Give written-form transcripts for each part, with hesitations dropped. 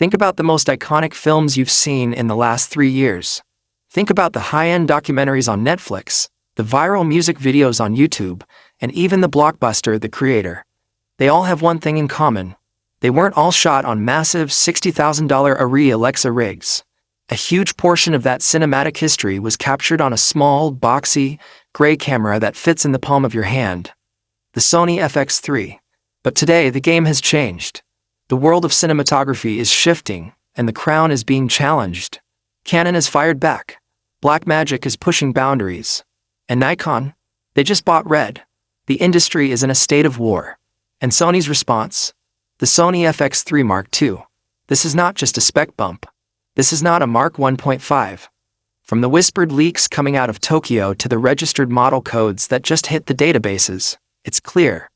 Think about the most iconic films you've seen in the last 3 years. Think about the high-end documentaries on Netflix, the viral music videos on YouTube, and even the blockbuster The Creator. They all have one thing in common. They weren't all shot on massive $60,000 Arri Alexa rigs. A huge portion of that cinematic history was captured on a small, boxy, gray camera that fits in the palm of your hand. The Sony FX3. But today, the game has changed. The world of cinematography is shifting, and the crown is being challenged. Canon has fired back. Blackmagic is pushing boundaries. And Nikon? They just bought Red. The industry is in a state of war. And Sony's response? The Sony FX3 Mark II. This is not just a spec bump. This is not a Mark 1.5. From the whispered leaks coming out of Tokyo to the registered model codes that just hit the databases, it's clear.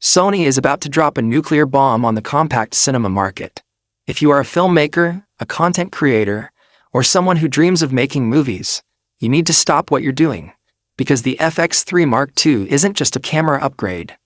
Sony is about to drop a nuclear bomb on the compact cinema market. If you are a filmmaker, a content creator, or someone who dreams of making movies, you need to stop what you're doing. Because the FX3 Mark II isn't just a camera upgrade.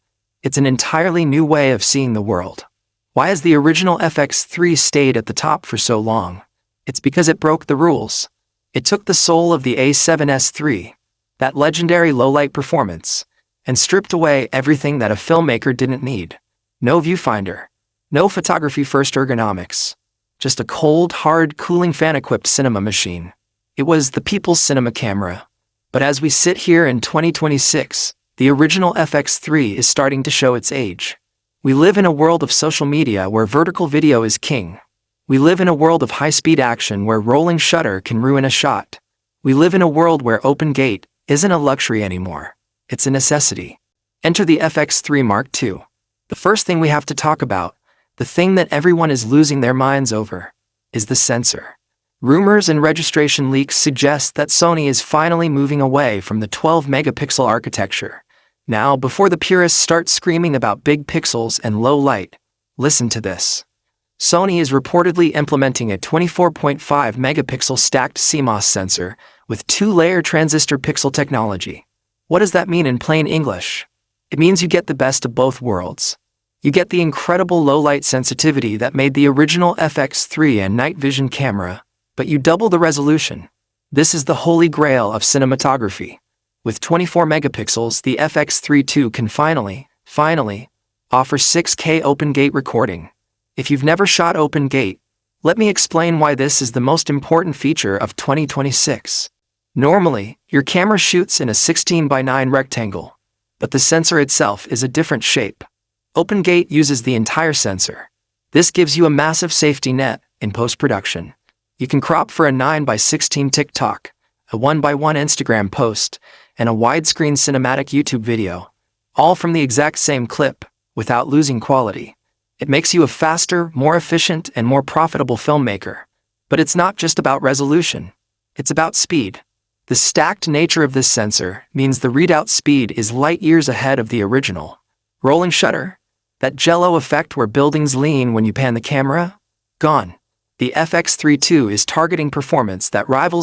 It's an entirely new way of seeing the world. Why has the original FX3 stayed at the top for so long? It's because it broke the rules. It took the soul of the A7S III, that legendary low-light performance, and stripped away everything that a filmmaker didn't need. No viewfinder. No photography-first ergonomics. Just a cold, hard, cooling fan-equipped cinema machine. It was the people's cinema camera. But as we sit here in 2026, the original FX3 is starting to show its age. We live in a world of social media where vertical video is king. We live in a world of high-speed action where rolling shutter can ruin a shot. We live in a world where open gate isn't a luxury anymore. It's a necessity. Enter the FX3 Mark II. The first thing we have to talk about, the thing that everyone is losing their minds over, is the sensor. Rumors and registration leaks suggest that Sony is finally moving away from the 12-megapixel architecture. Now, before the purists start screaming about big pixels and low light, listen to this. Sony is reportedly implementing a 24.5-megapixel stacked CMOS sensor with 2-layer transistor pixel technology. What does that mean in plain English? It means you get the best of both worlds. You get the incredible low-light sensitivity that made the original FX3 a night vision camera, but you double the resolution. This is the holy grail of cinematography. With 24 megapixels, the FX3 II can finally offer 6K open gate recording. If you've never shot open gate, let me explain why this is the most important feature of 2026. Normally, your camera shoots in a 16:9 rectangle, but the sensor itself is a different shape. Open gate uses the entire sensor. This gives you a massive safety net in post-production. You can crop for a 9:16 TikTok, a 1:1 Instagram post, and a widescreen cinematic YouTube video, all from the exact same clip, without losing quality. It makes you a faster, more efficient, and more profitable filmmaker. But it's not just about resolution. It's about speed. The stacked nature of this sensor means the readout speed is light years ahead of the original. Rolling shutter? That jello effect where buildings lean when you pan the camera? Gone. The FX3 II is targeting performance that rivals